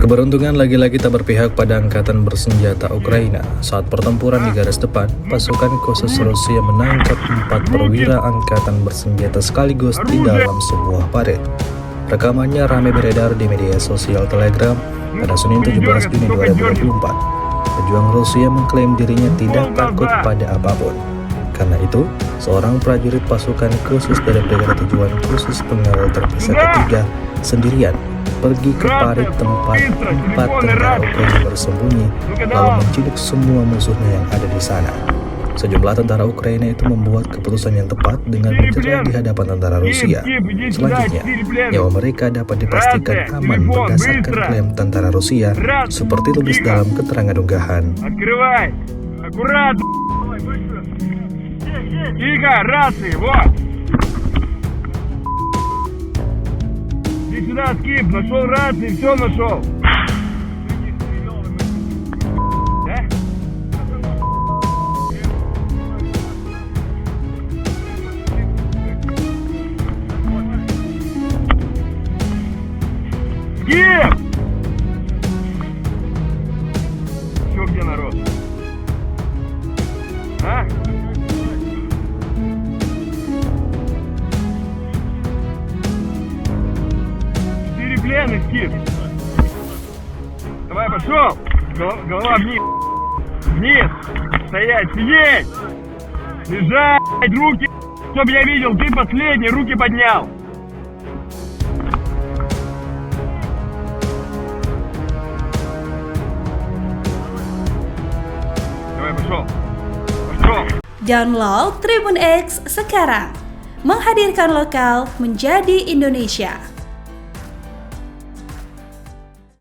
Keberuntungan lagi-lagi tak berpihak pada angkatan bersenjata Ukraina. Saat pertempuran di garis depan, pasukan khusus Rusia menangkap 4 perwira angkatan bersenjata sekaligus di dalam sebuah parit. Rekamannya ramai beredar di media sosial Telegram pada Senin 17 Juni 2024. Pejuang Rusia mengklaim dirinya tidak takut pada apapun. Karena itu, seorang prajurit pasukan khusus dari Brigade Tujuan Khusus Pengawal Terpisah ketiga sendirian pergi ke parit tempat 4 tentara Ukraina bersembunyi, lalu menciduk semua musuhnya yang ada di sana. Sejumlah tentara Ukraina itu membuat keputusan yang tepat dengan menyerah di hadapan tentara Rusia. Selanjutnya, nyawa mereka dapat dipastikan aman berdasarkan klaim tentara Rusia, seperti tulis dalam keterangan unggahan. Тихо, рации, вот! Иди сюда, Скип, нашел рации, все нашел. Да? Скип! Че, где народ? А? Пленный, Скип. Давай, пошел. Голова вниз. Вниз. Стоять, сидеть. Лежать, руки. Чтоб я видел, ты последний, руки поднял. Давай, пошел. Пошел. Download Tribun X sekarang. Menghadirkan lokal menjadi Indonesia.